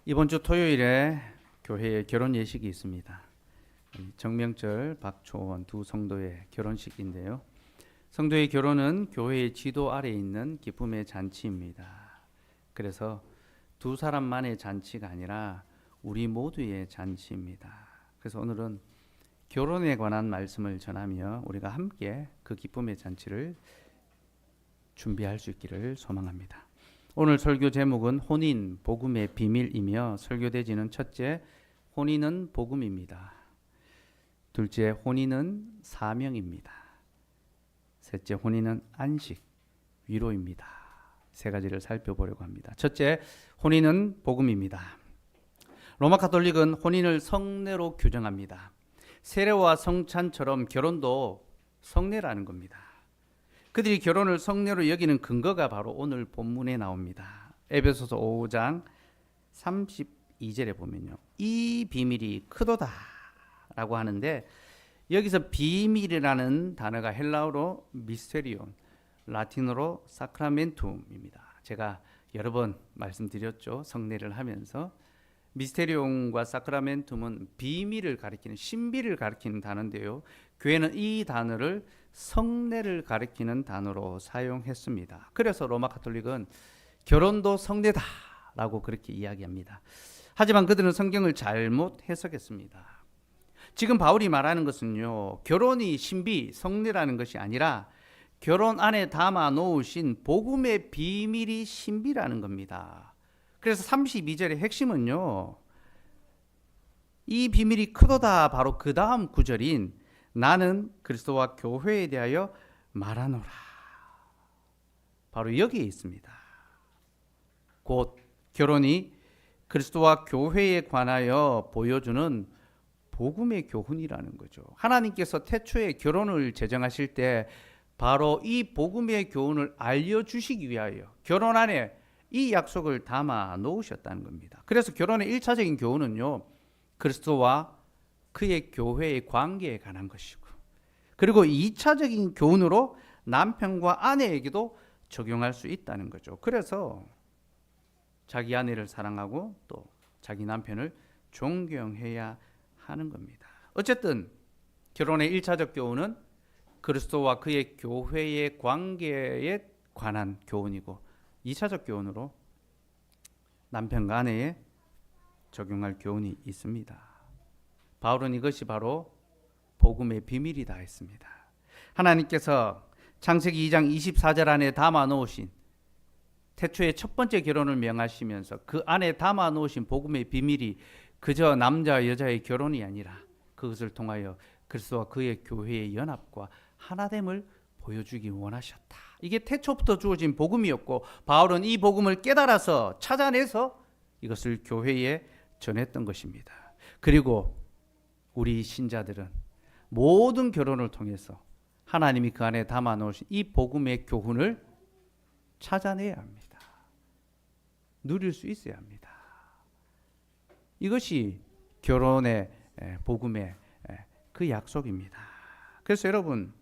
이번 주 토요일에 교회에 결혼 예식이 있습니다. 정명철, 박초원 두 성도의 결혼식인데요. 성도의 결혼은 교회의 지도 아래에 있는 기쁨의 잔치입니다. 그래서 두 사람만의 잔치가 아니라 우리 모두의 잔치입니다. 그래서 오늘은 결혼에 관한 말씀을 전하며 우리가 함께 그 기쁨의 잔치를 준비할 수 있기를 소망합니다. 오늘 설교 제목은 혼인, 복음의 비밀이며 설교 대지는 첫째, 혼인은 복음입니다. 둘째, 혼인은 사명입니다. 셋째, 혼인은 안식, 위로입니다. 세 가지를 살펴보려고 합니다. 첫째, 혼인은 복음입니다. 로마 가톨릭은 혼인을 성례로 규정합니다. 세례와 성찬처럼 결혼도 성례라는 겁니다. 그들이 결혼을 성례로 여기는 근거가 바로 오늘 본문에 나옵니다. 에베소서 5장 32절에 보면요. 이 비밀이 크도다 라고 하는데 여기서 비밀이라는 단어가 헬라어로 미스테리온, 라틴어로 사크라멘툼입니다. 제가 여러 번 말씀드렸죠. 성례를 하면서 미스테리온과 사크라멘툼은 비밀을 가리키는, 신비를 가리키는 단어인데요. 교회는 이 단어를 성례를 가리키는 단어로 사용했습니다. 그래서 로마 가톨릭은 결혼도 성례다라고 그렇게 이야기합니다. 하지만 그들은 성경을 잘못 해석했습니다. 지금 바울이 말하는 것은요, 결혼이 신비, 성례라는 것이 아니라 결혼 안에 담아 놓으신 복음의 비밀이 신비라는 겁니다. 그래서 32절의 핵심은요, 이 비밀이 크도다, 바로 그 다음 구절인 나는 그리스도와 교회에 대하여 말하노라, 바로 여기에 있습니다. 곧 결혼이 그리스도와 교회에 관하여 보여주는 복음의 교훈이라는 거죠. 하나님께서 태초에 결혼을 제정하실 때 바로 이 복음의 교훈을 알려주시기 위하여 결혼 안에 이 약속을 담아 놓으셨다는 겁니다. 그래서 결혼의 1차적인 교훈은요, 그리스도와 그의 교회의 관계에 관한 것이고, 그리고 2차적인 교훈으로 남편과 아내에게도 적용할 수 있다는 거죠. 그래서 자기 아내를 사랑하고 또 자기 남편을 존경해야 하는 겁니다. 어쨌든 결혼의 1차적 교훈은 그리스도와 그의 교회의 관계에 관한 교훈이고, 2차적 교훈으로 남편과 아내에 적용할 교훈이 있습니다. 바울은 이것이 바로 복음의 비밀이다 했습니다. 하나님께서 창세기 2장 24절 안에 담아 놓으신 태초의 첫 번째 결혼을 명하시면서 그 안에 담아 놓으신 복음의 비밀이 그저 남자와 여자의 결혼이 아니라 그것을 통하여 그리스도와 그의 교회의 연합과 하나됨을 보여주기 원하셨다. 이게 태초부터 주어진 복음이었고, 바울은 이 복음을 깨달아서 찾아내서 이것을 교회에 전했던 것입니다. 그리고 우리 신자들은 모든 결혼을 통해서 하나님이 그 안에 담아 놓으신 이 복음의 교훈을 찾아내야 합니다. 누릴 수 있어야 합니다. 이것이 결혼의 복음의 그 약속입니다. 그래서 여러분,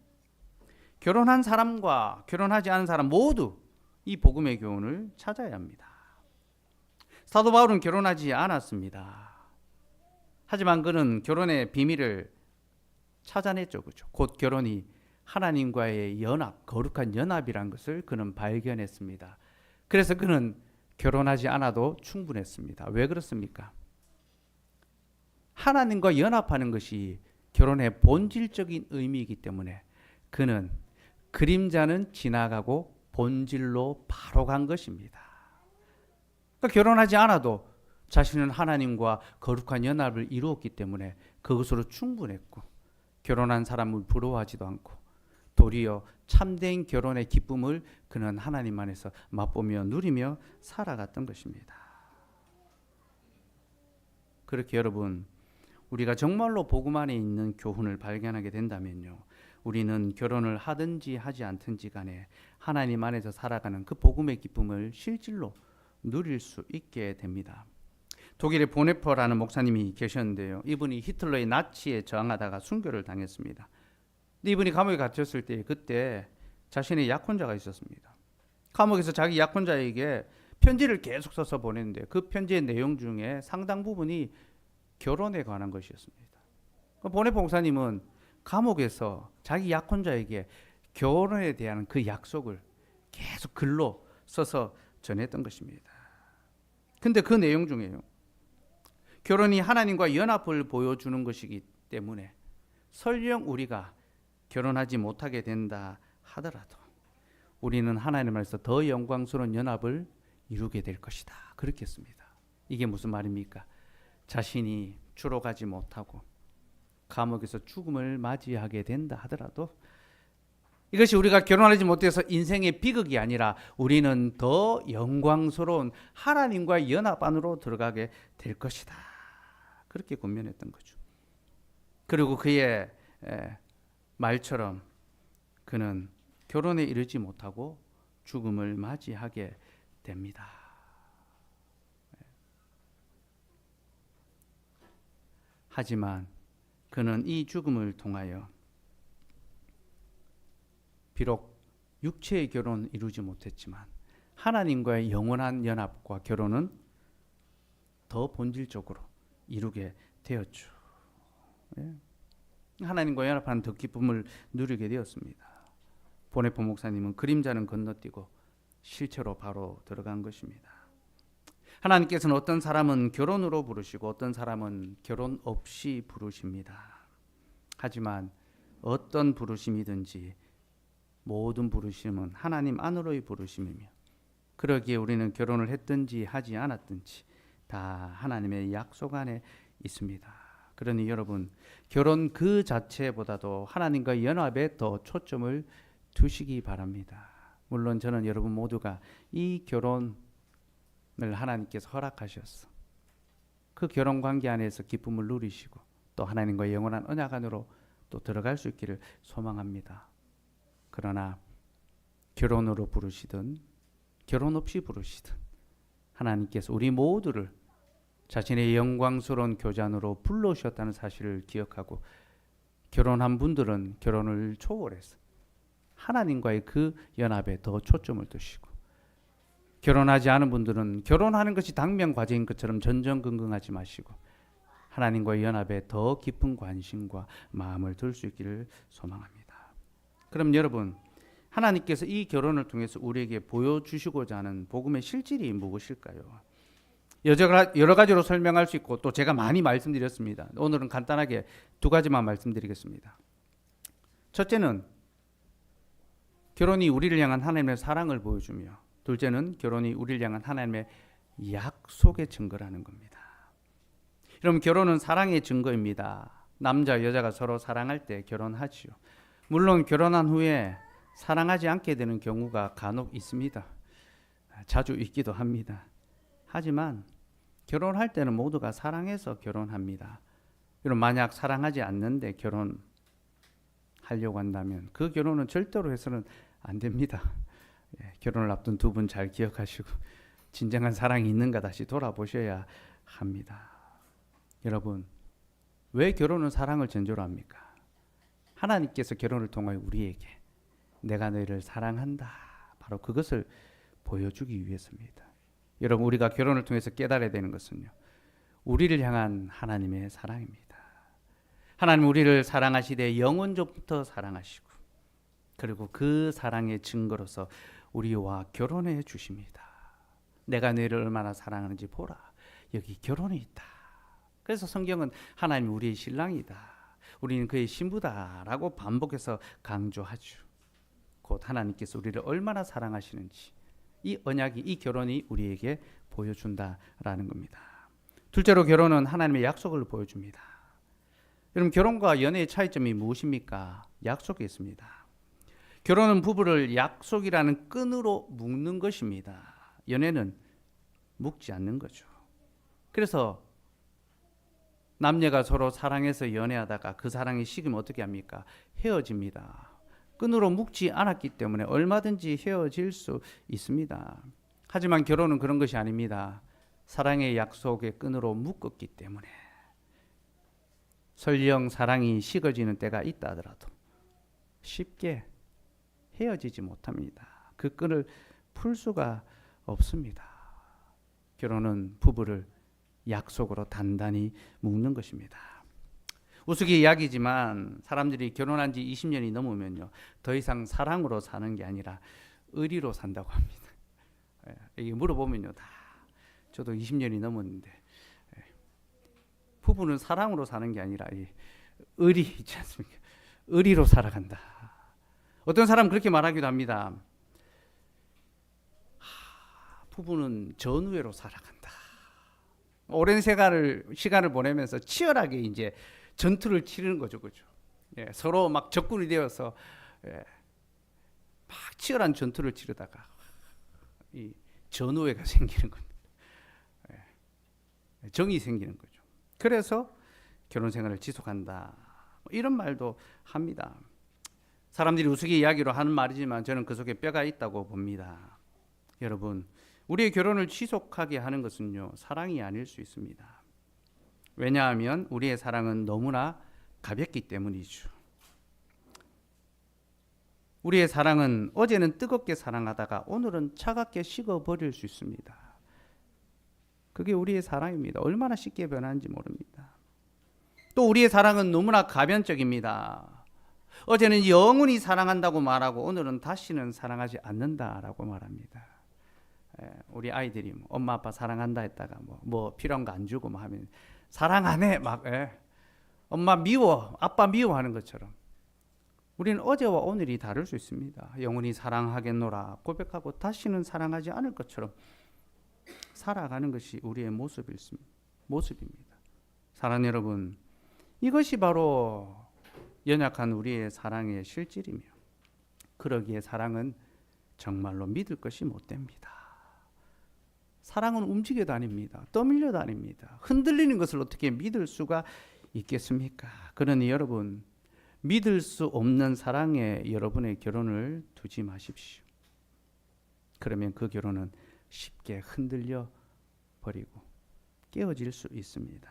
결혼한 사람과 결혼하지 않은 사람 모두 이 복음의 교훈을 찾아야 합니다. 사도 바울은 결혼하지 않았습니다. 하지만 그는 결혼의 비밀을 찾아냈죠. 그렇죠? 곧 결혼이 하나님과의 연합, 거룩한 연합이란 것을 그는 발견했습니다. 그래서 그는 결혼하지 않아도 충분했습니다. 왜 그렇습니까? 하나님과 연합하는 것이 결혼의 본질적인 의미이기 때문에 그는 그림자는 지나가고 본질로 바로 간 것입니다. 그러니까 결혼하지 않아도 자신은 하나님과 거룩한 연합을 이루었기 때문에 그것으로 충분했고, 결혼한 사람을 부러워하지도 않고 도리어 참된 결혼의 기쁨을 그는 하나님 안에서 맛보며 누리며 살아갔던 것입니다. 그렇게 여러분, 우리가 정말로 복음 안에 있는 교훈을 발견하게 된다면요, 우리는 결혼을 하든지 하지 않든지 간에 하나님 안에서 살아가는 그 복음의 기쁨을 실질로 누릴 수 있게 됩니다. 독일의 보네퍼라는 목사님이 계셨는데요, 이분이 히틀러의 나치에 저항하다가 순교를 당했습니다. 근데 이분이 감옥에 갇혔을 때 그때 자신의 약혼자가 있었습니다. 감옥에서 자기 약혼자에게 편지를 계속 써서 보냈는데 그 편지의 내용 중에 상당 부분이 결혼에 관한 것이었습니다. 보네 목사님은 감옥에서 자기 약혼자에게 결혼에 대한 그 약속을 계속 글로 써서 전했던 것입니다. 근데 그 내용 중에요, 결혼이 하나님과 연합을 보여주는 것이기 때문에 설령 우리가 결혼하지 못하게 된다 하더라도 우리는 하나님 안에서 더 영광스러운 연합을 이루게 될 것이다, 그렇게 했습니다. 이게 무슨 말입니까? 자신이 주로 가지 못하고 감옥에서 죽음을 맞이하게 된다 하더라도 이것이 우리가 결혼하지 못해서 인생의 비극이 아니라 우리는 더 영광스러운 하나님과 연합 안으로 들어가게 될 것이다, 그렇게 권면했던 거죠. 그리고 그의 말처럼 그는 결혼에 이르지 못하고 죽음을 맞이하게 됩니다. 하지만 그는 이 죽음을 통하여 비록 육체의 결혼을 이루지 못했지만 하나님과의 영원한 연합과 결혼은 더 본질적으로 이루게 되었죠. 하나님과 연합하는 더 기쁨을 누리게 되었습니다. 보네포 목사님은 그림자는 건너뛰고 실체로 바로 들어간 것입니다. 하나님께서는 어떤 사람은 결혼으로 부르시고 어떤 사람은 결혼 없이 부르십니다. 하지만 어떤 부르심이든지 모든 부르심은 하나님 안으로의 부르심이며 그러기에 우리는 결혼을 했든지 하지 않았든지 다 하나님의 약속 안에 있습니다. 그러니 여러분, 결혼 그 자체보다도 하나님과 연합에 더 초점을 두시기 바랍니다. 물론 저는 여러분 모두가 이 결혼을 하나님께서 허락하셔서 그 결혼 관계 안에서 기쁨을 누리시고 또 하나님과 영원한 언약 안으로 또 들어갈 수 있기를 소망합니다. 그러나 결혼으로 부르시든 결혼 없이 부르시든 하나님께서 우리 모두를 자신의 영광스러운 교잔으로 불러오셨다는 사실을 기억하고 결혼한 분들은 결혼을 초월해서 하나님과의 그 연합에 더 초점을 두시고 결혼하지 않은 분들은 결혼하는 것이 당면 과제인 것처럼 전전긍긍하지 마시고 하나님과의 연합에 더 깊은 관심과 마음을 둘 수 있기를 소망합니다. 그럼 여러분, 하나님께서 이 결혼을 통해서 우리에게 보여주시고자 하는 복음의 실질이 무엇일까요? 여러 가지로 설명할 수 있고 또 제가 많이 말씀드렸습니다. 오늘은 간단하게 두 가지만 말씀드리겠습니다. 첫째는 결혼이 우리를 향한 하나님의 사랑을 보여주며 둘째는 결혼이 우리를 향한 하나님의 약속의 증거라는 겁니다. 여러분, 결혼은 사랑의 증거입니다. 남자 여자가 서로 사랑할 때 결혼하지요. 물론 결혼한 후에 사랑하지 않게 되는 경우가 간혹 있습니다. 자주 있기도 합니다. 하지만 결혼할 때는 모두가 사랑해서 결혼합니다. 여러분, 만약 사랑하지 않는데 결혼하려고 한다면 그 결혼은 절대로 해서는 안 됩니다. 결혼을 앞둔 두 분 잘 기억하시고 진정한 사랑이 있는가 다시 돌아보셔야 합니다. 여러분, 왜 결혼은 사랑을 전제로 합니까? 하나님께서 결혼을 통하여 우리에게 내가 너희를 사랑한다, 바로 그것을 보여주기 위해서입니다. 여러분, 우리가 결혼을 통해서 깨달아야 되는 것은요, 우리를 향한 하나님의 사랑입니다. 하나님 우리를 사랑하시되 영원전부터 사랑하시고 그리고 그 사랑의 증거로서 우리와 결혼해 주십니다. 내가 너희를 얼마나 사랑하는지 보라, 여기 결혼이 있다. 그래서 성경은 하나님 우리의 신랑이다, 우리는 그의 신부다라고 반복해서 강조하죠. 곧 하나님께서 우리를 얼마나 사랑하시는지 이 언약이, 이 결혼이 우리에게 보여준다라는 겁니다. 둘째로 결혼은 하나님의 약속을 보여줍니다. 여러분, 결혼과 연애의 차이점이 무엇입니까? 약속이 있습니다. 결혼은 부부를 약속이라는 끈으로 묶는 것입니다. 연애는 묶지 않는 거죠. 그래서 남녀가 서로 사랑해서 연애하다가 그 사랑이 식으면 어떻게 합니까? 헤어집니다. 끈으로 묶지 않았기 때문에 얼마든지 헤어질 수 있습니다. 하지만 결혼은 그런 것이 아닙니다. 사랑의 약속의 끈으로 묶었기 때문에 설령 사랑이 식어지는 때가 있다 하더라도 쉽게 헤어지지 못합니다. 그 끈을 풀 수가 없습니다. 결혼은 부부를 약속으로 단단히 묶는 것입니다. 우스갯이야기지만 사람들이 결혼한 지 20년이 넘으면요, 더 이상 사랑으로 사는 게 아니라 의리로 산다고 합니다. 이게 물어보면요, 다 저도 20년이 넘었는데, 부부는 사랑으로 사는 게 아니라 의리 있지 않습니까? 의리로 살아간다. 어떤 사람은 그렇게 말하기도 합니다. 부부는 전우회로 살아간다. 오랜 시간을 보내면서 치열하게 이제 전투를 치르는 거죠, 그죠? 서로 막 적군이 되어서 막 치열한 전투를 치르다가 이 전우회가 생기는 겁니다. 정이 생기는 거죠. 그래서 결혼 생활을 지속한다. 이런 말도 합니다. 사람들이 우스갯 이야기로 하는 말이지만 저는 그 속에 뼈가 있다고 봅니다. 여러분, 우리의 결혼을 지속하게 하는 것은요, 사랑이 아닐 수 있습니다. 왜냐하면 우리의 사랑은 너무나 가볍기 때문이죠. 우리의 사랑은 어제는 뜨겁게 사랑하다가 오늘은 차갑게 식어버릴 수 있습니다. 그게 우리의 사랑입니다. 얼마나 쉽게 변하는지 모릅니다. 또 우리의 사랑은 너무나 가변적입니다. 어제는 영원히 사랑한다고 말하고 오늘은 다시는 사랑하지 않는다라고 말합니다. 우리 아이들이 엄마 아빠 사랑한다 했다가 뭐 필요한 거 안 주고 하면 사랑 안 해 막 엄마 미워 아빠 미워하는 것처럼 우리는 어제와 오늘이 다를 수 있습니다. 영원히 사랑하겠노라 고백하고 다시는 사랑하지 않을 것처럼 살아가는 것이 우리의 모습입니다. 사랑하는 여러분, 이것이 바로 연약한 우리의 사랑의 실질이며, 그러기에 사랑은 정말로 믿을 것이 못 됩니다. 사랑은 움직여 다닙니다. 떠밀려 다닙니다. 흔들리는 것을 어떻게 믿을 수가 있겠습니까? 그러니 여러분, 믿을 수 없는 사랑에 여러분의 결혼을 두지 마십시오. 그러면 그 결혼은 쉽게 흔들려 버리고 깨어질 수 있습니다.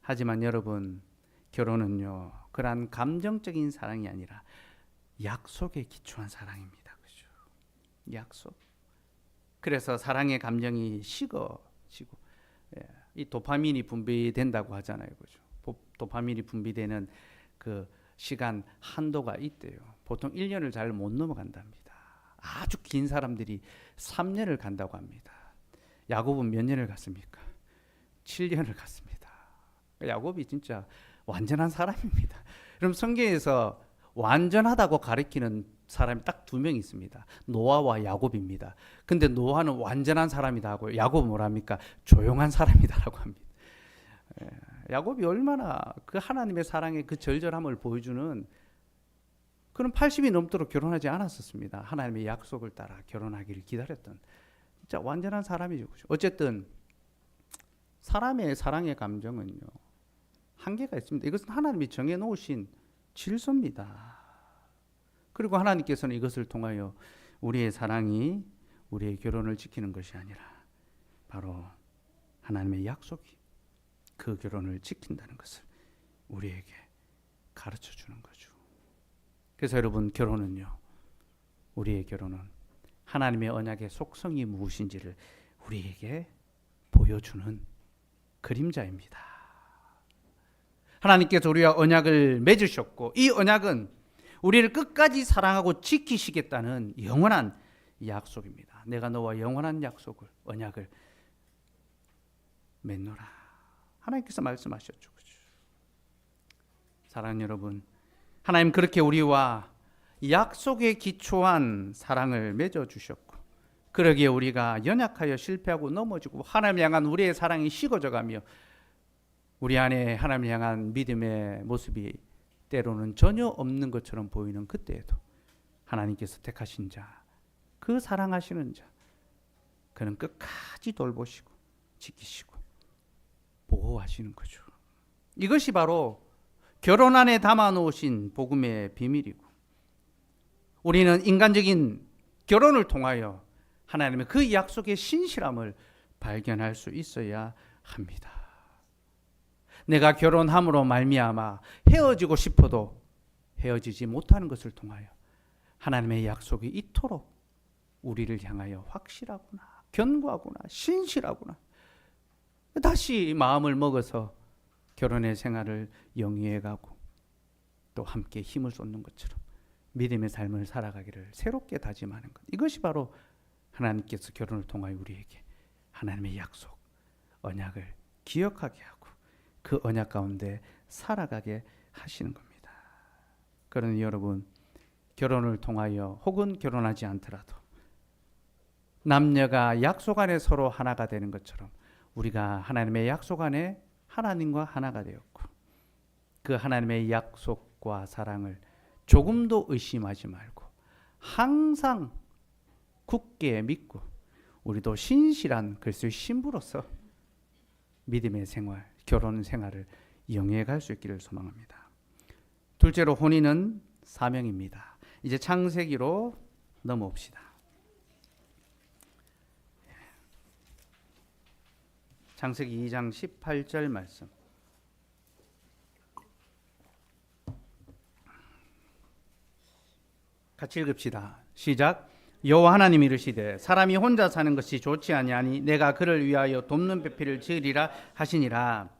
하지만 여러분, 결혼은요, 그러한 감정적인 사랑이 아니라 약속에 기초한 사랑입니다. 그죠? 약속. 그래서 사랑의 감정이 식어지고, 이 도파민이 분비된다고 하잖아요. 그죠? 도파민이 분비되는 그 시간 한도가 있대요. 보통 1년을 잘 못 넘어간답니다. 아주 긴 사람들이 3년을 간다고 합니다. 야곱은 몇 년을 갔습니까? 7년을 갔습니다. 야곱이 진짜 완전한 사람입니다. 그럼 성경에서 완전하다고 가리키는 사람이 딱 2명 있습니다. 노아와 야곱입니다. 근데 노아는 완전한 사람이다 하고 야곱은 뭐랍니까? 조용한 사람이다라고 합니다. 야곱이 얼마나 그 하나님의 사랑의 그 절절함을 보여주는, 그는 80이 넘도록 결혼하지 않았었습니다. 하나님의 약속을 따라 결혼하기를 기다렸던 진짜 완전한 사람이죠. 어쨌든 사람의 사랑의 감정은요, 한계가 있습니다. 이것은 하나님이 정해놓으신 질서입니다. 그리고 하나님께서는 이것을 통하여 우리의 사랑이 우리의 결혼을 지키는 것이 아니라 바로 하나님의 약속이 그 결혼을 지킨다는 것을 우리에게 가르쳐 주는 거죠. 그래서 여러분, 결혼은요, 우리의 결혼은 하나님의 언약의 속성이 무엇인지를 우리에게 보여주는 그림자입니다. 하나님께서 우리와 언약을 맺으셨고, 이 언약은 우리를 끝까지 사랑하고 지키시겠다는 영원한 약속입니다. 내가 너와 영원한 언약을 맺노라. 하나님께서 말씀하셨죠. 그렇죠? 사랑하는 여러분, 하나님 그렇게 우리와 약속에 기초한 사랑을 맺어주셨고, 그러기에 우리가 연약하여 실패하고 넘어지고 하나님 향한 우리의 사랑이 식어져가며 우리 안에 하나님 향한 믿음의 모습이 때로는 전혀 없는 것처럼 보이는 그때에도 하나님께서 택하신 자, 그 사랑하시는 자, 그는 끝까지 돌보시고 지키시고 보호하시는 거죠. 이것이 바로 결혼 안에 담아놓으신 복음의 비밀이고, 우리는 인간적인 결혼을 통하여 하나님의 그 약속의 신실함을 발견할 수 있어야 합니다. 내가 결혼함으로 말미암아 헤어지고 싶어도 헤어지지 못하는 것을 통하여 하나님의 약속이 이토록 우리를 향하여 확실하구나, 견고하구나, 신실하구나. 다시 마음을 먹어서 결혼의 생활을 영위해가고 또 함께 힘을 쏟는 것처럼 믿음의 삶을 살아가기를 새롭게 다짐하는 것. 이것이 바로 하나님께서 결혼을 통하여 우리에게 하나님의 약속, 언약을 기억하게 하고 그 언약 가운데 살아가게 하시는 겁니다. 그러니 여러분, 결혼을 통하여 혹은 결혼하지 않더라도 남녀가 약속 안에 서로 하나가 되는 것처럼 우리가 하나님의 약속 안에 하나님과 하나가 되었고 그 하나님의 약속과 사랑을 조금도 의심하지 말고 항상 굳게 믿고 우리도 신실한 그리스도의 신부로서 믿음의 생활, 결혼 생활을 영위해 갈 수 있기를 소망합니다. 둘째로 혼인은 사명입니다. 이제 창세기로 넘어옵시다. 창세기 2장 18절 말씀. 같이 읽읍시다. 시작. 여호와 하나님이 이르시되 사람이 혼자 사는 것이 좋지 아니하니 내가 그를 위하여 돕는 배필을 지으리라 하시니라.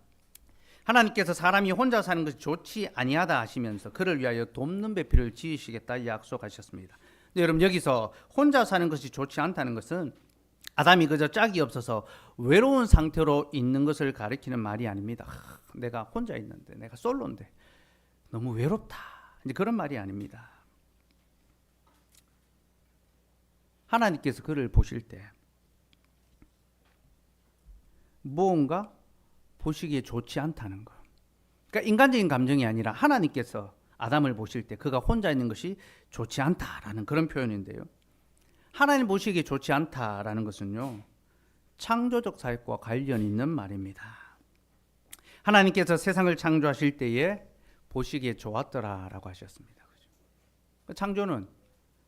하나님께서 사람이 혼자 사는 것이 좋지 아니하다 하시면서 그를 위하여 돕는 배필을 지으시겠다 약속하셨습니다. 여러분, 여기서 혼자 사는 것이 좋지 않다는 것은 아담이 그저 짝이 없어서 외로운 상태로 있는 것을 가리키는 말이 아닙니다. 내가 혼자 있는데, 내가 솔로인데 너무 외롭다, 이제 그런 말이 아닙니다. 하나님께서 그를 보실 때 무언가 보시기에 좋지 않다는 거. 그러니까 인간적인 감정이 아니라 하나님께서 아담을 보실 때 그가 혼자 있는 것이 좋지 않다라는 그런 표현인데요. 하나님 보시기에 좋지 않다라는 것은요, 창조적 사역과 관련이 있는 말입니다. 하나님께서 세상을 창조하실 때에 보시기에 좋았더라라고 하셨습니다. 창조는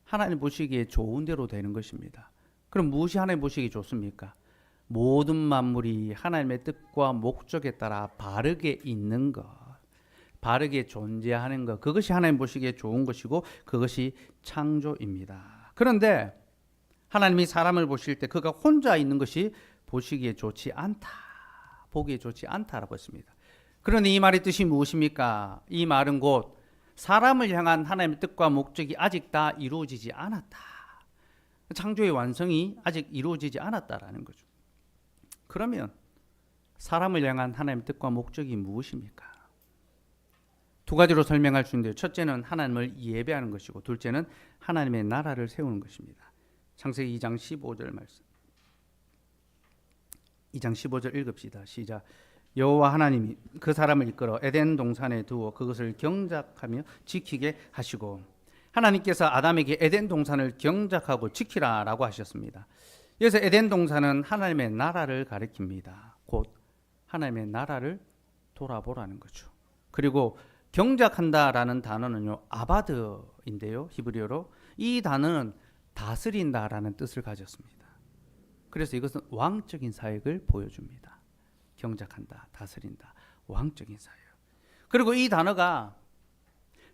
하나님 보시기에 좋은 대로 되는 것입니다. 그럼 무엇이 하나님 보시기에 좋습니까? 모든 만물이 하나님의 뜻과 목적에 따라 바르게 있는 것, 바르게 존재하는 것, 그것이 하나님 보시기에 좋은 것이고 그것이 창조입니다. 그런데 하나님이 사람을 보실 때 그가 혼자 있는 것이 보시기에 좋지 않다, 보기에 좋지 않다라고 했습니다. 그런데 이 말의 뜻이 무엇입니까? 이 말은 곧 사람을 향한 하나님의 뜻과 목적이 아직 다 이루어지지 않았다. 창조의 완성이 아직 이루어지지 않았다라는 거죠. 그러면 사람을 향한 하나님의 뜻과 목적이 무엇입니까? 두 가지로 설명할 수 있는데요. 첫째는 하나님을 예배하는 것이고 둘째는 하나님의 나라를 세우는 것입니다. 창세기 2장 15절 말씀. 2장 15절 읽읍시다. 시작. 여호와 하나님이 그 사람을 이끌어 에덴 동산에 두어 그것을 경작하며 지키게 하시고, 하나님께서 아담에게 에덴 동산을 경작하고 지키라라고 하셨습니다. 그래서 에덴 동산은 하나님의 나라를 가리킵니다. 곧 하나님의 나라를 돌아보라는 거죠. 그리고 경작한다라는 단어는요, 아바드인데요, 히브리어로 이 단어는 다스린다라는 뜻을 가졌습니다. 그래서 이것은 왕적인 사역을 보여줍니다. 경작한다, 다스린다, 왕적인 사역. 그리고 이 단어가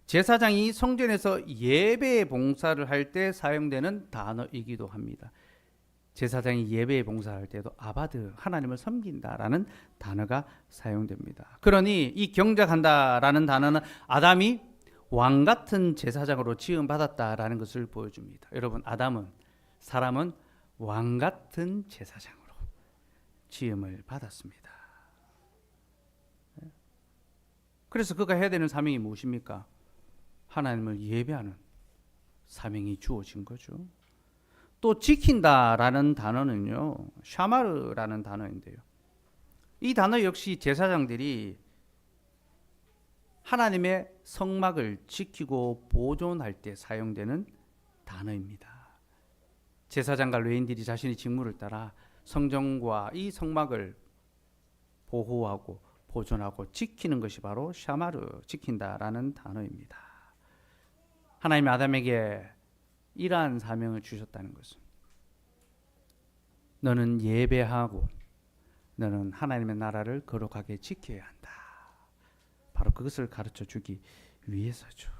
제사장이 성전에서 예배 봉사를 할 때 사용되는 단어이기도 합니다. 제사장이 예배 봉사할 때도 아바드, 하나님을 섬긴다라는 단어가 사용됩니다. 그러니 이 경작한다라는 단어는 아담이 왕 같은 제사장으로 지음받았다라는 것을 보여줍니다. 여러분, 사람은 왕 같은 제사장으로 지음을 받았습니다. 그래서 그가 해야 되는 사명이 무엇입니까? 하나님을 예배하는 사명이 주어진 거죠. 또 지킨다라는 단어는요, 샤마르라는 단어인데요. 이 단어 역시 제사장들이 하나님의 성막을 지키고 보존할 때 사용되는 단어입니다. 제사장과 레위인들이 자신의 직무를 따라 성전과 이 성막을 보호하고 보존하고 지키는 것이 바로 샤마르, 지킨다라는 단어입니다. 하나님이 아담에게 이러한 사명을 주셨다는 것은 너는 예배하고 너는 하나님의 나라를 거룩하게 지켜야 한다. 바로 그것을 가르쳐 주기 위해서죠.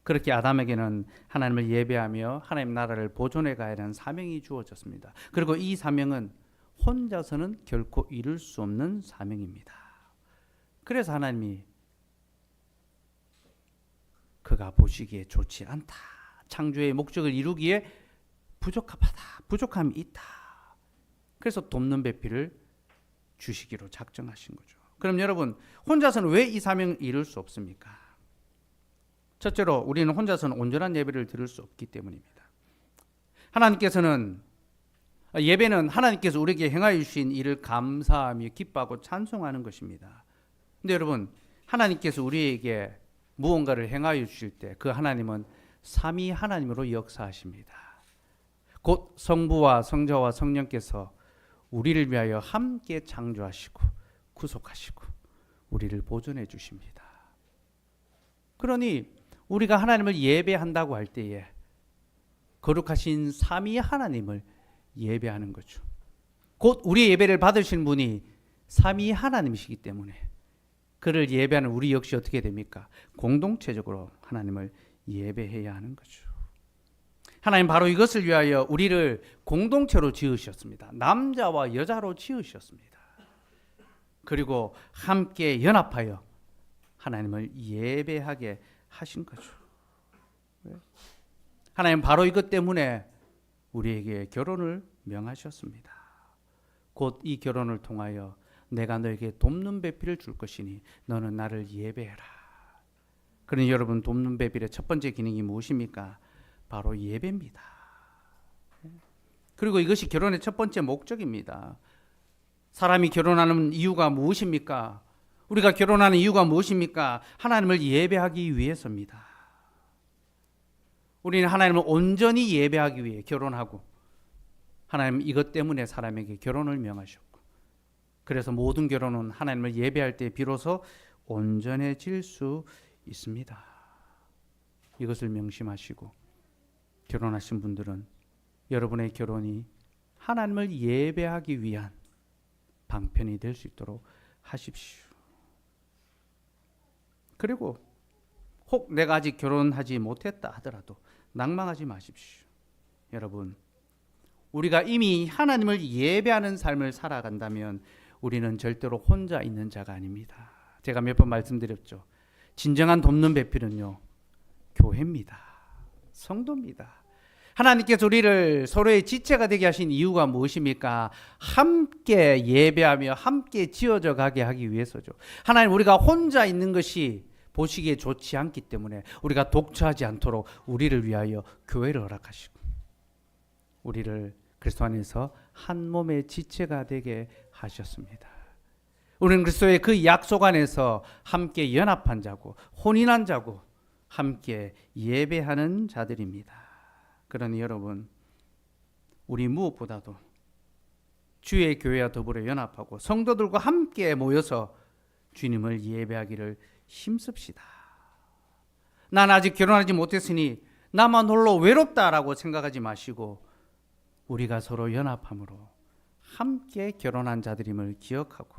그렇게 아담에게는 하나님을 예배하며 하나님 나라를 보존해 가야 하는 사명이 주어졌습니다. 그리고 이 사명은 혼자서는 결코 이룰 수 없는 사명입니다. 그래서 하나님이 그가 보시기에 좋지 않다, 창조의 목적을 이루기에 부족함이 있다. 그래서 돕는 배필을 주시기로 작정하신 거죠. 그럼 여러분, 혼자서는 왜 이 사명을 이룰 수 없습니까? 첫째로 우리는 혼자서는 온전한 예배를 드릴 수 없기 때문입니다. 예배는 하나님께서 우리에게 행하여 주신 일을 감사하며 기뻐하고 찬송하는 것입니다. 근데 여러분, 하나님께서 우리에게 무언가를 행하여 주실 때 그 하나님은 삼위 하나님으로 역사하십니다. 곧 성부와 성자와 성령께서 우리를 위하여 함께 창조하시고 구속하시고 우리를 보존해 주십니다. 그러니 우리가 하나님을 예배한다고 할 때에 거룩하신 삼위 하나님을 예배하는 거죠. 곧 우리의 예배를 받으신 분이 삼위 하나님이시기 때문에 그를 예배하는 우리 역시 어떻게 됩니까? 공동체적으로 하나님을 예배해야 하는 거죠. 하나님 바로 이것을 위하여 우리를 공동체로 지으셨습니다. 남자와 여자로 지으셨습니다. 그리고 함께 연합하여 하나님을 예배하게 하신 거죠. 하나님 바로 이것 때문에 우리에게 결혼을 명하셨습니다. 곧 이 결혼을 통하여 내가 너에게 돕는 배필을 줄 것이니 너는 나를 예배해라. 그러니 여러분, 돕는 배필의 첫 번째 기능이 무엇입니까? 바로 예배입니다. 그리고 이것이 결혼의 첫 번째 목적입니다. 사람이 결혼하는 이유가 무엇입니까? 우리가 결혼하는 이유가 무엇입니까? 하나님을 예배하기 위해서입니다. 우리는 하나님을 온전히 예배하기 위해 결혼하고, 하나님 이것 때문에 사람에게 결혼을 명하셨고, 그래서 모든 결혼은 하나님을 예배할 때 비로소 온전해질 수 있습니다. 이것을 명심하시고 결혼하신 분들은 여러분의 결혼이 하나님을 예배하기 위한 방편이 될 수 있도록 하십시오. 그리고 혹 내가 아직 결혼하지 못했다 하더라도 낭망하지 마십시오. 여러분, 우리가 이미 하나님을 예배하는 삶을 살아간다면 우리는 절대로 혼자 있는 자가 아닙니다. 제가 몇 번 말씀드렸죠. 진정한 돕는 배필은요, 교회입니다. 성도입니다. 하나님께서 우리를 서로의 지체가 되게 하신 이유가 무엇입니까? 함께 예배하며 함께 지어져 가게 하기 위해서죠. 하나님, 우리가 혼자 있는 것이 보시기에 좋지 않기 때문에 우리가 독처하지 않도록 우리를 위하여 교회를 허락하시고 우리를 그리스도 안에서 한 몸의 지체가 되게 하셨습니다. 우리는 그리스도의 그 약속 안에서 함께 연합한 자고 혼인한 자고 함께 예배하는 자들입니다. 그러니 여러분, 우리 무엇보다도 주의 교회와 더불어 연합하고 성도들과 함께 모여서 주님을 예배하기를 힘씁시다. 난 아직 결혼하지 못했으니 나만 홀로 외롭다라고 생각하지 마시고 우리가 서로 연합함으로 함께 결혼한 자들임을 기억하고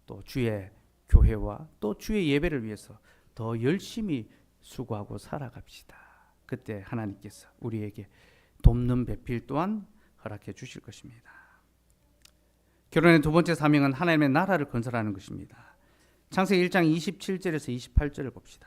또 주의 교회와 또 주의 예배를 위해서 더 열심히 수고하고 살아갑시다. 그때 하나님께서 우리에게 돕는 배필 또한 허락해 주실 것입니다. 결혼의 두 번째 사명은 하나님의 나라를 건설하는 것입니다. 창세기 1장 27절에서 28절을 봅시다.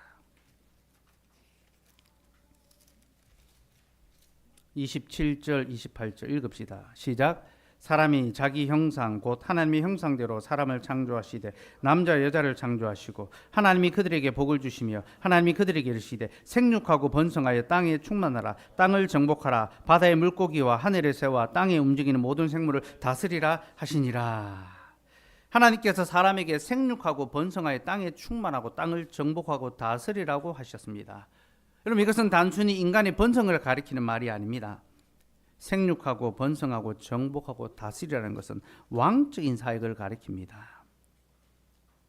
27절 28절 읽읍시다. 시작. 사람이 자기 형상 곧 하나님의 형상대로 사람을 창조하시되 남자 여자를 창조하시고 하나님이 그들에게 복을 주시며 하나님이 그들에게 이르시되 생육하고 번성하여 땅에 충만하라. 땅을 정복하라. 바다의 물고기와 하늘의 새와 땅에 움직이는 모든 생물을 다스리라 하시니라. 하나님께서 사람에게 생육하고 번성하여 땅에 충만하고 땅을 정복하고 다스리라고 하셨습니다. 여러분, 이것은 단순히 인간의 번성을 가리키는 말이 아닙니다. 생육하고 번성하고 정복하고 다스리라는 것은 왕적인 사역을 가리킵니다.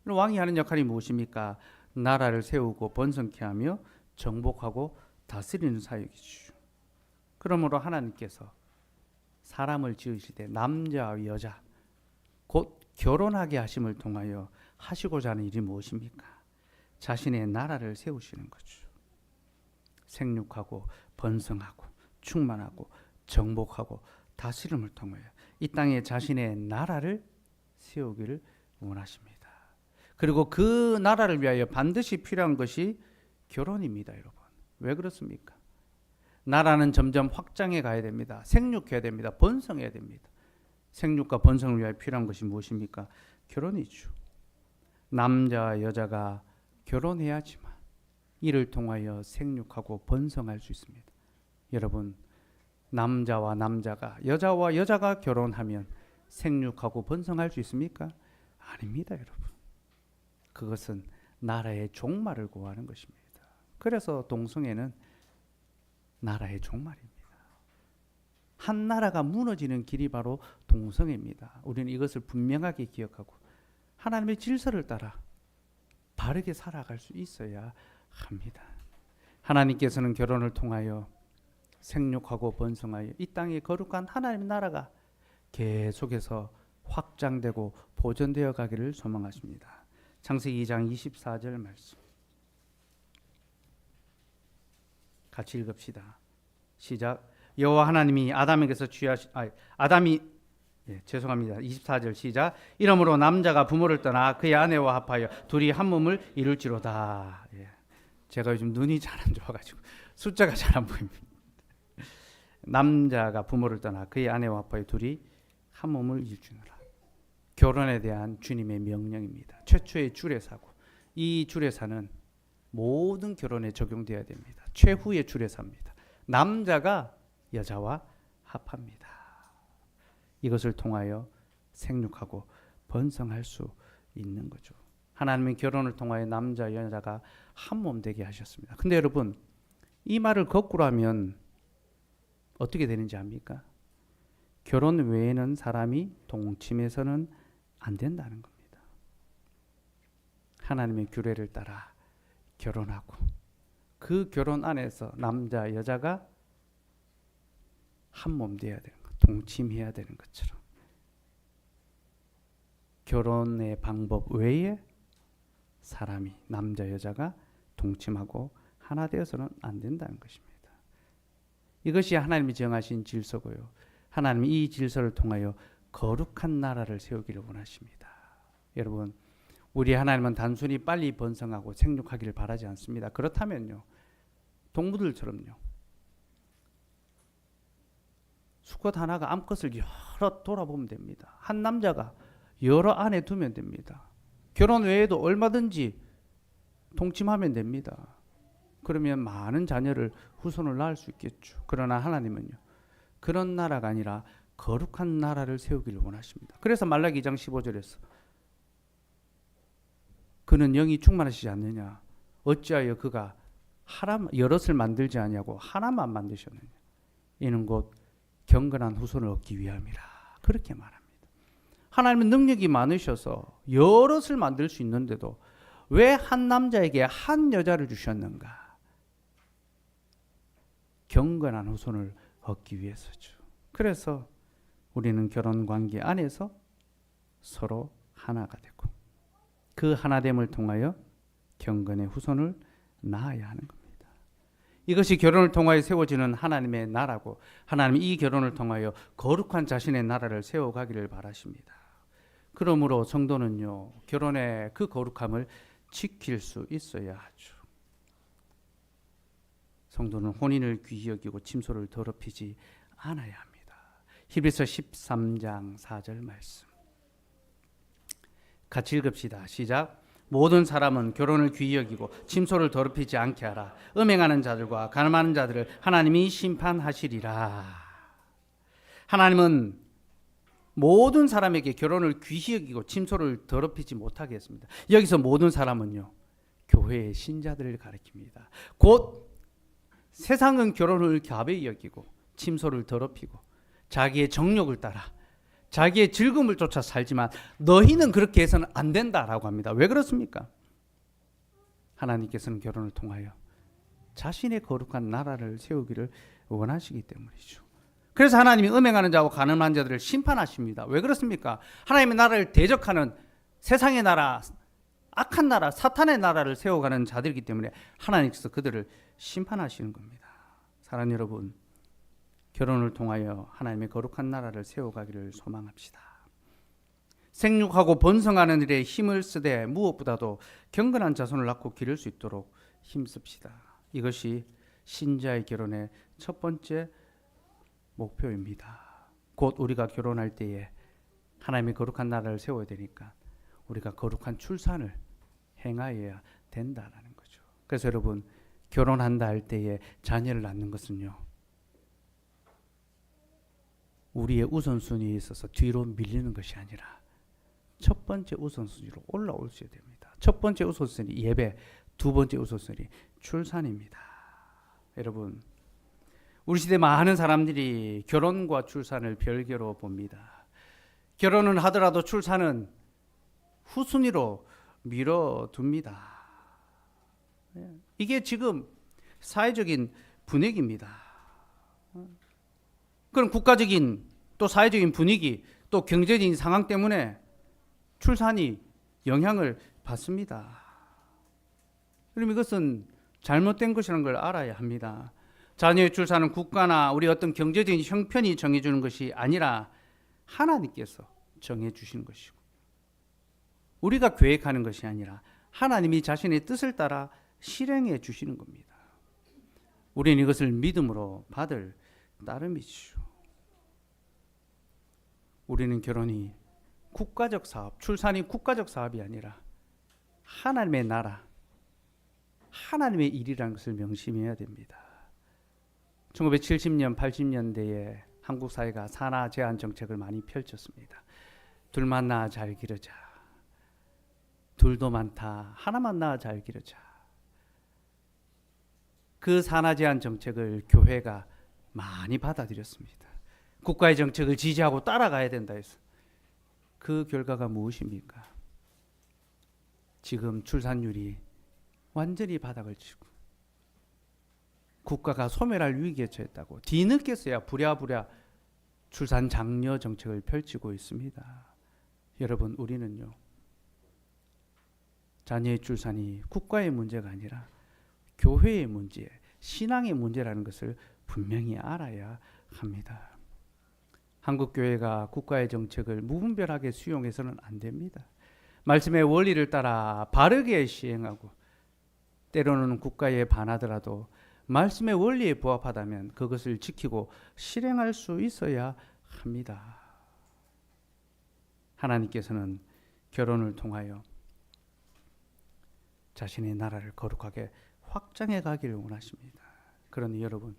왕이 하는 역할이 무엇입니까? 나라를 세우고 번성케 하며 정복하고 다스리는 사역이죠. 그러므로 하나님께서 사람을 지으실 때 남자와 여자 곧 결혼하게 하심을 통하여 하시고자 하는 일이 무엇입니까? 자신의 나라를 세우시는 거죠. 생육하고 번성하고 충만하고 정복하고 다스림을 통하여 이 땅에 자신의 나라를 세우기를 원하십니다. 그리고 그 나라를 위하여 반드시 필요한 것이 결혼입니다, 여러분. 왜 그렇습니까? 나라는 점점 확장해 가야 됩니다. 생육해야 됩니다. 번성해야 됩니다. 생육과 번성을 위하여 필요한 것이 무엇입니까? 결혼이죠. 남자와 여자가 결혼해야지만 이를 통하여 생육하고 번성할 수 있습니다. 여러분, 남자와 남자가, 여자와 여자가 결혼하면 생육하고 번성할 수 있습니까? 아닙니다, 여러분. 그것은 나라의 종말을 구하는 것입니다. 그래서 동성애는 나라의 종말입니다. 한 나라가 무너지는 길이 바로 동성애입니다. 우리는 이것을 분명하게 기억하고 하나님의 질서를 따라 바르게 살아갈 수 있어야 합니다. 하나님께서는 결혼을 통하여 생육하고 번성하여 이 땅에 거룩한 하나님의 나라가 계속해서 확장되고 보존되어 가기를 소망하십니다. 창세기 2장 24절 말씀 같이 읽읍시다. 시작. 여호와 하나님이 아담에게서 아담이 24절 시작. 이러므로 남자가 부모를 떠나 그의 아내와 합하여 둘이 한 몸을 이룰지로다. 제가 요즘 눈이 잘 안 좋아가지고 숫자가 잘 안 보입니다. 남자가 부모를 떠나 그의 아내와 합하여 둘이 한 몸을 이루느라. 결혼에 대한 주님의 명령입니다. 최초의 주례사고 이 주례사는 모든 결혼에 적용되어야 됩니다. 최후의 주례사입니다. 남자가 여자와 합합니다. 이것을 통하여 생육하고 번성할 수 있는 거죠. 하나님은 결혼을 통하여 남자 여자가 한 몸 되게 하셨습니다. 근데 여러분, 이 말을 거꾸로 하면 어떻게 되는지 압니까? 결혼 외에는 사람이 동침해서는 안 된다는 겁니다. 하나님의 규례를 따라 결혼하고 그 결혼 안에서 남자 여자가 한 몸 되어야 되는 것, 동침해야 되는 것처럼 결혼의 방법 외에 사람이 남자 여자가 동침하고 하나 되어서는 안 된다는 것입니다. 이것이 하나님이 정하신 질서고요. 하나님이 이 질서를 통하여 거룩한 나라를 세우기를 원하십니다. 여러분, 우리 하나님은 단순히 빨리 번성하고 생육하기를 바라지 않습니다. 그렇다면요, 동물들처럼요, 수컷 하나가 암컷을 여러 돌아보면 됩니다. 한 남자가 여러 아내 두면 됩니다. 결혼 외에도 얼마든지 동침하면 됩니다. 그러면 많은 자녀를 후손을 낳을 수 있겠죠. 그러나 하나님은요, 그런 나라가 아니라 거룩한 나라를 세우기를 원하십니다. 그래서 말라기 2장 15절에서 그는 영이 충만하시지 않느냐, 어찌하여 그가 여럿을 만들지 아니하고 하나만 만드셨느냐, 이는 곧 경건한 후손을 얻기 위함이라. 그렇게 말합니다. 하나님은 능력이 많으셔서 여럿을 만들 수 있는데도 왜 한 남자에게 한 여자를 주셨는가? 경건한 후손을 얻기 위해서죠. 그래서 우리는 결혼 관계 안에서 서로 하나가 되고 그 하나됨을 통하여 경건의 후손을 낳아야 하는 겁니다. 이것이 결혼을 통하여 세워지는 하나님의 나라고, 하나님이 이 결혼을 통하여 거룩한 자신의 나라를 세워가기를 바라십니다. 그러므로 성도는요, 결혼의 그 거룩함을 지킬 수 있어야 하죠. 성도는 혼인을 귀히 여기고 침소를 더럽히지 않아야 합니다. 히브리서 13장 4절 말씀 같이 읽읍시다. 시작. 모든 사람은 결혼을 귀히 여기고 침소를 더럽히지 않게 하라. 음행하는 자들과 가늠하는 자들을 하나님이 심판하시리라. 하나님은 모든 사람에게 결혼을 귀히 여기고 침소를 더럽히지 못하게 했습니다. 여기서 모든 사람은요, 교회의 신자들을 가리킵니다. 곧 세상은 결혼을 가벼이 여기고 침소를 더럽히고 자기의 정욕을 따라 자기의 즐거움을 쫓아 살지만 너희는 그렇게 해서는 안 된다라고 합니다. 왜 그렇습니까? 하나님께서는 결혼을 통하여 자신의 거룩한 나라를 세우기를 원하시기 때문이죠. 그래서 하나님이 음행하는 자와 가늠한 자들을 심판하십니다. 왜 그렇습니까? 하나님의 나라를 대적하는 세상의 나라, 악한 나라, 사탄의 나라를 세워가는 자들이기 때문에 하나님께서 그들을 심판하시는 겁니다. 사랑하는 여러분, 결혼을 통하여 하나님의 거룩한 나라를 세워가기를 소망합시다. 생육하고 번성하는 일에 힘을 쓰되 무엇보다도 경건한 자손을 낳고 기를 수 있도록 힘씁시다. 이것이 신자의 결혼의 첫 번째 목표입니다. 곧 우리가 결혼할 때에 하나님의 거룩한 나라를 세워야 되니까 우리가 거룩한 출산을 행하여야 된다라는 거죠. 그래서 여러분, 결혼한다 할 때에 자녀를 낳는 것은요, 우리의 우선순위에 있어서 뒤로 밀리는 것이 아니라 첫 번째 우선순위로 올라올 수 됩니다. 첫 번째 우선순위 예배, 두 번째 우선순위 출산입니다. 여러분, 우리 시대 많은 사람들이 결혼과 출산을 별개로 봅니다. 결혼은 하더라도 출산은 후순위로 미뤄둡니다. 이게 지금 사회적인 분위기입니다. 그런 국가적인 또 사회적인 분위기 또 경제적인 상황 때문에 출산이 영향을 받습니다. 그럼 이것은 잘못된 것이라는 걸 알아야 합니다. 자녀의 출산은 국가나 우리 어떤 경제적인 형편이 정해주는 것이 아니라 하나님께서 정해주시는 것이고, 우리가 계획하는 것이 아니라 하나님이 자신의 뜻을 따라 실행해 주시는 겁니다. 우리는 이것을 믿음으로 받을 따름이죠. 우리는 결혼이 국가적 사업, 출산이 국가적 사업이 아니라 하나님의 나라, 하나님의 일이라는 것을 명심해야 됩니다. 1970년, 80년대에 한국 사회가 산하 제한 정책을 많이 펼쳤습니다. 둘만 낳아 잘 기르자. 둘도 많다. 하나만 낳아 잘 기르자. 그 산하 제한 정책을 교회가 많이 받아들였습니다. 국가의 정책을 지지하고 따라가야 된다 해서. 그 결과가 무엇입니까? 지금 출산율이 완전히 바닥을 치고 국가가 소멸할 위기에 처했다고 뒤늦게서야 부랴부랴 출산 장려 정책을 펼치고 있습니다. 여러분, 우리는요, 자녀의 출산이 국가의 문제가 아니라 교회의 문제, 신앙의 문제라는 것을 분명히 알아야 합니다. 한국 교회가 국가의 정책을 무분별하게 수용해서는 안 됩니다. 말씀의 원리를 따라 바르게 시행하고, 때로는 국가에 반하더라도 말씀의 원리에 부합하다면 그것을 지키고 실행할 수 있어야 합니다. 하나님께서는 결혼을 통하여 자신의 나라를 거룩하게 확장해 가기를 원하십니다. 그러니 여러분,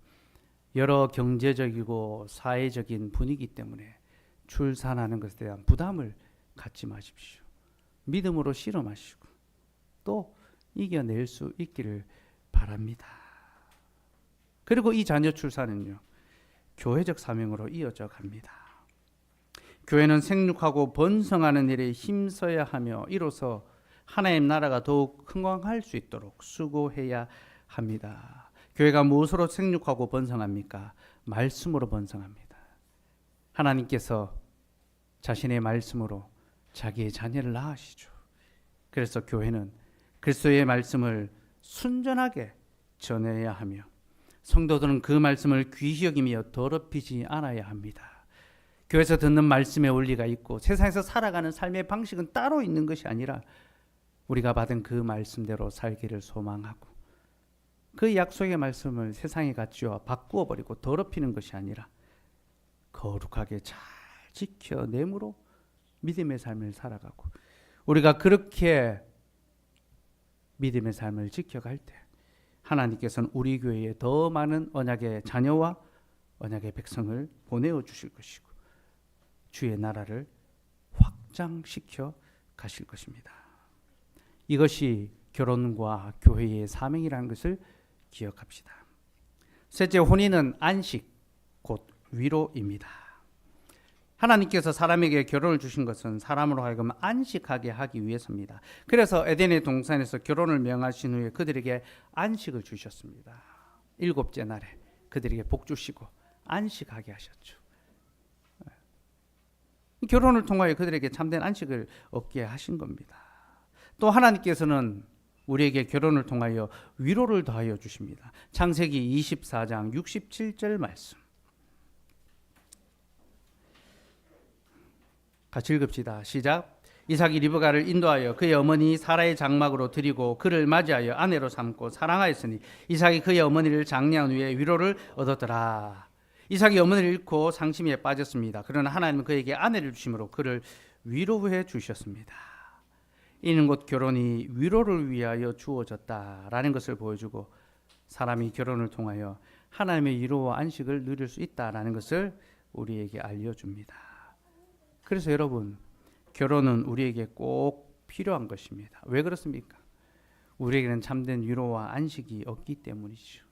여러 경제적이고 사회적인 분위기 때문에 출산하는 것에 대한 부담을 갖지 마십시오. 믿음으로 실험하시고 또 이겨낼 수 있기를 바랍니다. 그리고 이 자녀 출산은요, 교회적 사명으로 이어져 갑니다. 교회는 생육하고 번성하는 일에 힘써야 하며 이로써 하나님 나라가 더욱 흥왕할 수 있도록 수고해야 합니다. 교회가 무엇으로 생육하고 번성합니까? 말씀으로 번성합니다. 하나님께서 자신의 말씀으로 자기의 자녀를 낳으시죠. 그래서 교회는 그리스도의 말씀을 순전하게 전해야 하며 성도들은 그 말씀을 귀히 여기며 더럽히지 않아야 합니다. 교회에서 듣는 말씀의 원리가 있고 세상에서 살아가는 삶의 방식은 따로 있는 것이 아니라 우리가 받은 그 말씀대로 살기를 소망하고 그 약속의 말씀을 세상에 갖추어 바꾸어 버리고 더럽히는 것이 아니라 거룩하게 잘 지켜내므로 믿음의 삶을 살아가고, 우리가 그렇게 믿음의 삶을 지켜갈 때 하나님께서는 우리 교회에 더 많은 언약의 자녀와 언약의 백성을 보내어 주실 것이고 주의 나라를 확장시켜 가실 것입니다. 이것이 결혼과 교회의 사명이라는 것을 기억합시다. 셋째, 혼인은 안식, 곧 위로입니다. 하나님께서 사람에게 결혼을 주신 것은 사람으로 하여금 안식하게 하기 위해서입니다. 그래서 에덴의 동산에서 결혼을 명하신 후에 그들에게 안식을 주셨습니다. 7째 날에 그들에게 복 주시고 안식하게 하셨죠. 결혼을 통하여 그들에게 참된 안식을 얻게 하신 겁니다. 또 하나님께서는 우리에게 결혼을 통하여 위로를 더하여 주십니다. 창세기 24장 67절 말씀. 같이 읽읍시다. 시작. 이삭이 리브가를 인도하여 그의 어머니 사라의 장막으로 들이고 그를 맞이하여 아내로 삼고 사랑하였으니 이삭이 그의 어머니를 장려한 후에 위로를 얻었더라. 이삭이 어머니를 잃고 상심에 빠졌습니다. 그러나 하나님은 그에게 아내를 주심으로 그를 위로해 주셨습니다. 이는 곧 결혼이 위로를 위하여 주어졌다라는 것을 보여주고 사람이 결혼을 통하여 하나님의 위로와 안식을 누릴 수 있다라는 것을 우리에게 알려줍니다. 그래서 여러분, 결혼은 우리에게 꼭 필요한 것입니다. 왜 그렇습니까? 우리에게는 참된 위로와 안식이 없기 때문이죠.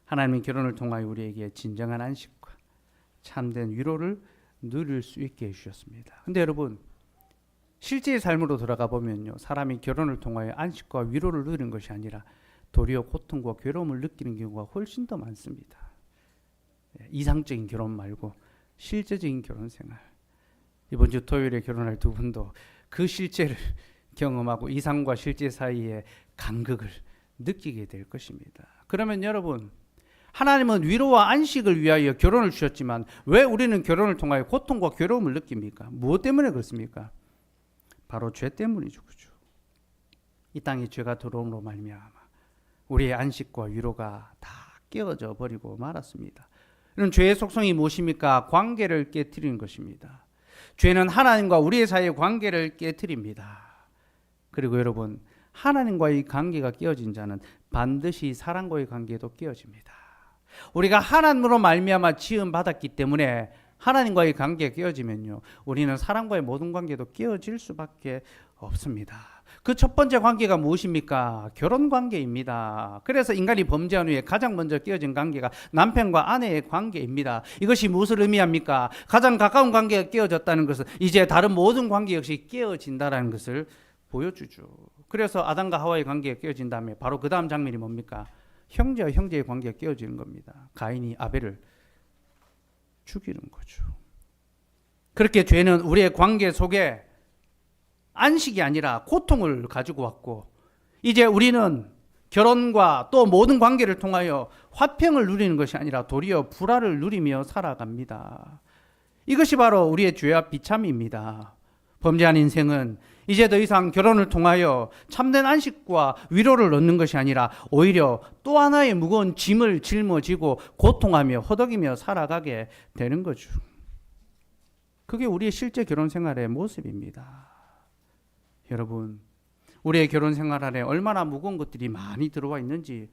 하나님은 결혼을 통하여 우리에게 진정한 안식과 참된 위로를 누릴 수 있게 해주셨습니다. 근데 여러분, 실제의 삶으로 돌아가 보면요, 사람이 결혼을 통하여 안식과 위로를 누리는 것이 아니라 도리어 고통과 괴로움을 느끼는 경우가 훨씬 더 많습니다. 이상적인 결혼 말고 실제적인 결혼 생활. 이번 주 토요일에 결혼할 두 분도 그 실제를 경험하고 이상과 실제 사이의 간극을 느끼게 될 것입니다. 그러면 여러분, 하나님은 위로와 안식을 위하여 결혼을 주셨지만 왜 우리는 결혼을 통하여 고통과 괴로움을 느낍니까? 무엇 때문에 그렇습니까? 바로 죄 때문이죠. 그죠? 이 땅에 죄가 들어옴으로 말미암아 우리의 안식과 위로가 다 깨어져 버리고 말았습니다. 이런 죄의 속성이 무엇입니까? 관계를 깨트리는 것입니다. 죄는 하나님과 우리의 사이의 관계를 깨트립니다. 그리고 여러분, 하나님과의 관계가 깨어진 자는 반드시 사람과의 관계도 깨어집니다. 우리가 하나님으로 말미암아 지음 받았기 때문에 하나님과의 관계가 깨어지면요, 우리는 사람과의 모든 관계도 깨어질 수밖에 없습니다. 그 첫 번째 관계가 무엇입니까? 결혼 관계입니다. 그래서 인간이 범죄한 후에 가장 먼저 깨어진 관계가 남편과 아내의 관계입니다. 이것이 무엇을 의미합니까? 가장 가까운 관계가 깨어졌다는 것은 이제 다른 모든 관계 역시 깨어진다는 것을 보여주죠. 그래서 아담과 하와의 관계가 깨어진 다음에 바로 그 다음 장면이 뭡니까? 형제와 형제의 관계가 깨어지는 겁니다. 가인이 아벨을 죽이는 거죠. 그렇게 죄는 우리의 관계 속에 안식이 아니라 고통을 가지고 왔고, 이제 우리는 결혼과 또 모든 관계를 통하여 화평을 누리는 것이 아니라 도리어 불화를 누리며 살아갑니다. 이것이 바로 우리의 죄와 비참입니다. 범죄한 인생은 이제 더 이상 결혼을 통하여 참된 안식과 위로를 얻는 것이 아니라 오히려 또 하나의 무거운 짐을 짊어지고 고통하며 허덕이며 살아가게 되는 거죠. 그게 우리의 실제 결혼 생활의 모습입니다. 여러분, 우리의 결혼 생활 안에 얼마나 무거운 것들이 많이 들어와 있는지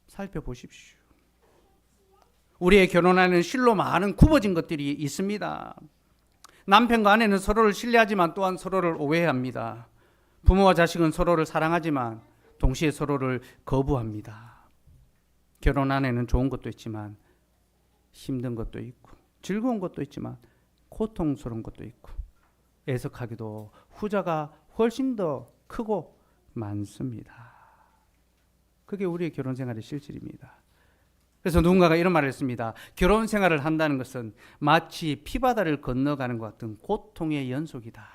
살펴보십시오. 우리의 결혼 안에는 실로 많은 굽어진 것들이 있습니다. 남편과 아내는 서로를 신뢰하지만 또한 서로를 오해합니다. 부모와 자식은 서로를 사랑하지만 동시에 서로를 거부합니다. 결혼 안에는 좋은 것도 있지만 힘든 것도 있고 즐거운 것도 있지만 고통스러운 것도 있고 애석하게도 후자가 훨씬 더 크고 많습니다. 그게 우리의 결혼 생활의 실질입니다. 그래서 누군가가 이런 말을 했습니다. 결혼 생활을 한다는 것은 마치 피바다를 건너가는 것 같은 고통의 연속이다.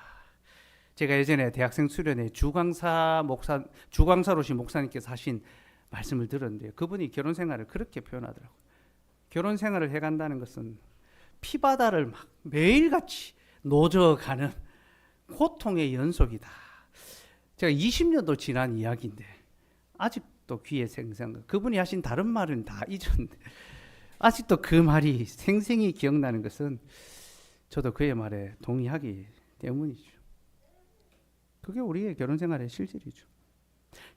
제가 예전에 대학생 수련회 주광사로신 목사님께서 하신 말씀을 들었는데요. 그분이 결혼 생활을 그렇게 표현하더라고요. 결혼 생활을 해간다는 것은 피바다를 막 매일같이 노져가는 고통의 연속이다. 제가 20년도 지난 이야기인데 아직도 귀에 생생한, 그분이 하신 다른 말은 다 잊었는데 아직도 그 말이 생생히 기억나는 것은 저도 그의 말에 동의하기 때문이죠. 그게 우리의 결혼 생활의 실질이죠.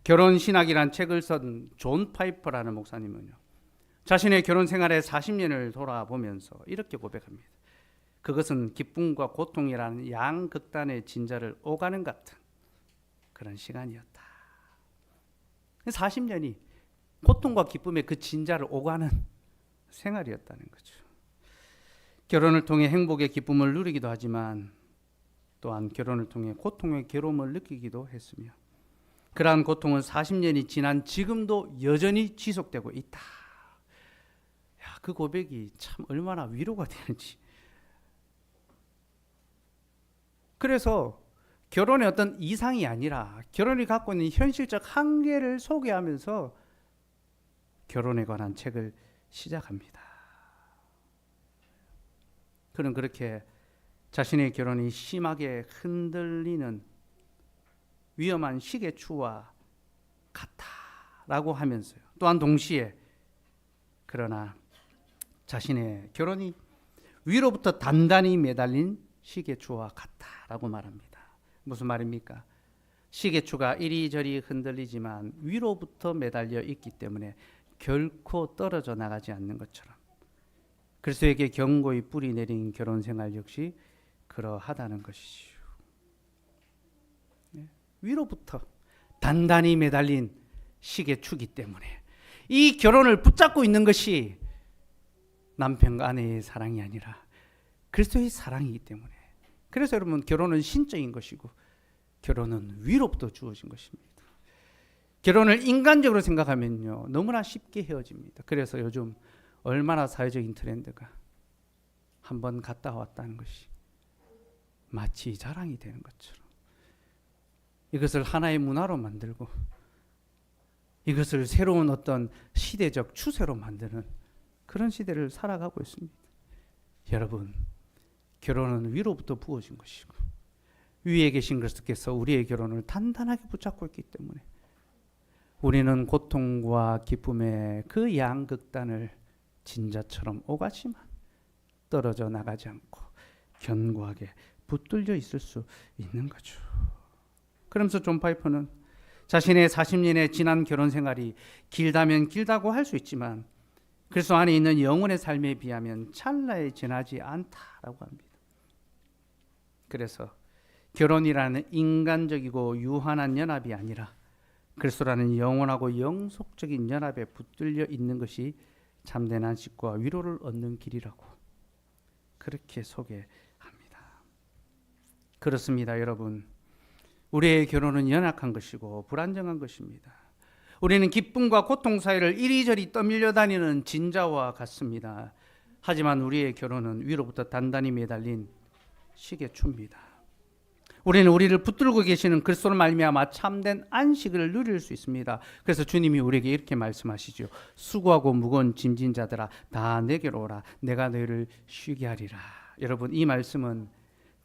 결혼신학이란 책을 쓴 존 파이퍼라는 목사님은요, 자신의 결혼 생활의 40년을 돌아보면서 이렇게 고백합니다. 그것은 기쁨과 고통이라는 양극단의 진자를 오가는 같은 그런 시간이었다. 40년이 고통과 기쁨의 그 진자를 오가는 생활이었다는 거죠. 결혼을 통해 행복의 기쁨을 누리기도 하지만 또한 결혼을 통해 고통의 괴로움을 느끼기도 했으며 그러한 고통은 40년이 지난 지금도 여전히 지속되고 있다. 그 고백이 참 얼마나 위로가 되는지. 그래서 결혼의 어떤 이상이 아니라 결혼이 갖고 있는 현실적 한계를 소개하면서 결혼에 관한 책을 시작합니다. 그는 그렇게 자신의 결혼이 심하게 흔들리는 위험한 시계추와 같다라고 하면서요. 또한 동시에 그러나 자신의 결혼이 위로부터 단단히 매달린 시계추와 같다라고 말합니다. 무슨 말입니까? 시계추가 이리저리 흔들리지만 위로부터 매달려 있기 때문에 결코 떨어져 나가지 않는 것처럼 그리스도에게 견고히 뿌리 내린 결혼 생활 역시 그러하다는 것이지요. 위로부터 단단히 매달린 시계추기 때문에 이 결혼을 붙잡고 있는 것이 남편과 아내의 사랑이 아니라 그리스도의 사랑이기 때문에, 그래서 여러분 결혼은 신적인 것이고 결혼은 위로부터 주어진 것입니다. 결혼을 인간적으로 생각하면요 너무나 쉽게 헤어집니다. 그래서 요즘 얼마나 사회적인 트렌드가 한번 갔다 왔다는 것이 마치 자랑이 되는 것처럼 이것을 하나의 문화로 만들고 이것을 새로운 어떤 시대적 추세로 만드는 그런 시대를 살아가고 있습니다. 여러분, 결혼은 위로부터 부어진 것이고 위에 계신 그리스도께서 우리의 결혼을 단단하게 붙잡고 있기 때문에 우리는 고통과 기쁨의 그 양극단을 진자처럼 오가지만 떨어져 나가지 않고 견고하게 붙들려 있을 수 있는 거죠. 그러면서 존 파이퍼는 자신의 40년의 지난 결혼 생활이 길다면 길다고 할 수 있지만 그리스도 안에 있는 영혼의 삶에 비하면 찰나에 지나지 않다라고 합니다. 그래서 결혼이라는 인간적이고 유한한 연합이 아니라 그리스도라는 영원하고 영속적인 연합에 붙들려 있는 것이 참된 안식과 위로를 얻는 길이라고 그렇게 소개합니다. 그렇습니다, 여러분. 우리의 결혼은 연약한 것이고 불안정한 것입니다. 우리는 기쁨과 고통 사이를 이리저리 떠밀려 다니는 진자와 같습니다. 하지만 우리의 결혼은 위로부터 단단히 매달린 시계추입니다. 우리는 우리를 붙들고 계시는 그리스도로 말미암아 참된 안식을 누릴 수 있습니다. 그래서 주님이 우리에게 이렇게 말씀하시죠. 수고하고 무거운 짐진 자들아 다 내게로 오라. 내가 너희를 쉬게 하리라. 여러분, 이 말씀은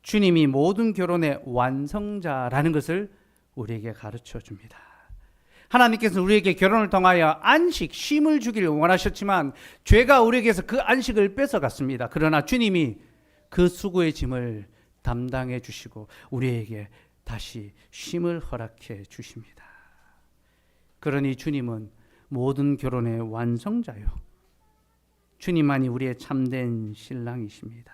주님이 모든 결혼의 완성자라는 것을 우리에게 가르쳐 줍니다. 하나님께서 우리에게 결혼을 통하여 안식, 쉼을 주기를 원하셨지만 죄가 우리에게서 그 안식을 뺏어갔습니다. 그러나 주님이 그 수고의 짐을 담당해 주시고 우리에게 다시 쉼을 허락해 주십니다. 그러니 주님은 모든 결혼의 완성자요. 주님만이 우리의 참된 신랑이십니다.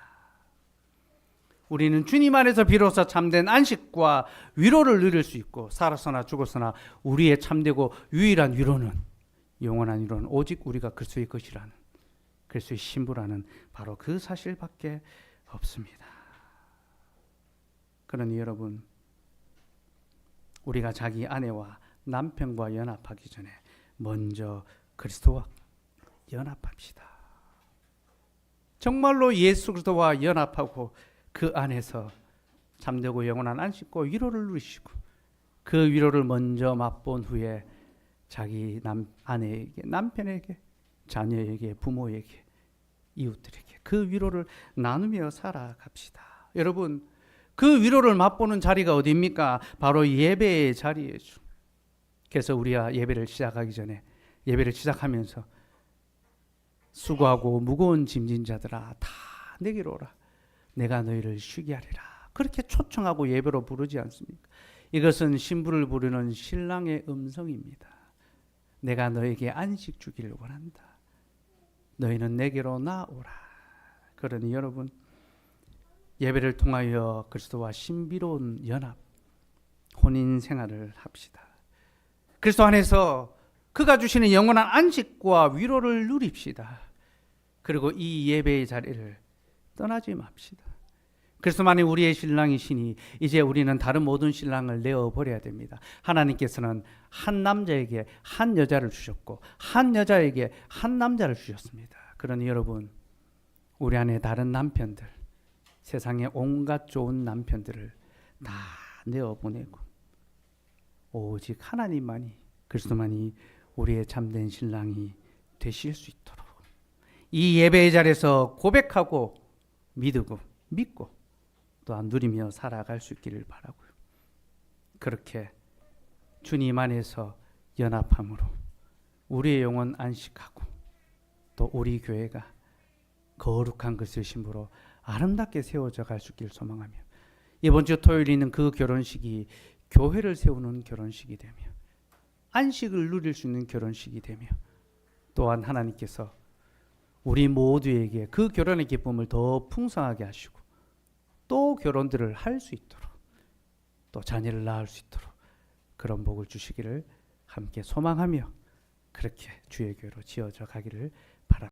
우리는 주님 안에서 비로소 참된 안식과 위로를 누릴 수 있고 살아서나 죽어서나 우리의 참되고 유일한 위로는 영원한 위로는 오직 우리가 그리스도의 것이라는 그리스도의 신부라는 바로 그 사실밖에 없습니다. 그러니 여러분, 우리가 자기 아내와 남편과 연합하기 전에 먼저 그리스도와 연합합시다. 정말로 예수 그리스도와 연합하고 그 안에서 참되고 영원한 안식과 위로를 누리시고 그 위로를 먼저 맛본 후에 자기 아내에게, 남편에게, 자녀에게, 부모에게, 이웃들에게 그 위로를 나누며 살아갑시다. 여러분, 그 위로를 맛보는 자리가 어디입니까? 바로 예배의 자리예요. 그래서 우리가 예배를 시작하기 전에 예배를 시작하면서 수고하고 무거운 짐진 자들아 다 내게로 오라. 내가 너희를 쉬게 하리라. 그렇게 초청하고 예배로 부르지 않습니까? 이것은 신부를 부르는 신랑의 음성입니다. 내가 너에게 안식 주기를 원한다. 너희는 내게로 나오라. 그러니 여러분, 예배를 통하여 그리스도와 신비로운 연합, 혼인 생활을 합시다. 그리스도 안에서 그가 주시는 영원한 안식과 위로를 누립시다. 그리고 이 예배의 자리를 떠나지 맙시다. 그리스도만이 우리의 신랑이시니 이제 우리는 다른 모든 신랑을 내어버려야 됩니다. 하나님께서는 한 남자에게 한 여자를 주셨고 한 여자에게 한 남자를 주셨습니다. 그러니 여러분, 우리 안에 다른 남편들, 세상의 온갖 좋은 남편들을 다 내어 보내고 오직 하나님만이 그리스도만이 우리의 참된 신랑이 되실 수 있도록 이 예배의 자리에서 고백하고 믿고 또한 누리며 살아갈 수 있기를 바라고요. 그렇게 주님 안에서 연합함으로 우리의 영혼 안식하고 또 우리 교회가 거룩한 것을 심으로 아름답게 세워져 갈 수 있기를 소망하며 이번 주 토요일 있는 그 결혼식이 교회를 세우는 결혼식이 되며 안식을 누릴 수 있는 결혼식이 되며 또한 하나님께서 우리 모두에게 그 결혼의 기쁨을 더 풍성하게 하시고 또 결혼들을 할 수 있도록 또 자녀를 낳을 수 있도록 그런 복을 주시기를 함께 소망하며 그렇게 주의 교회로 지어져 가기를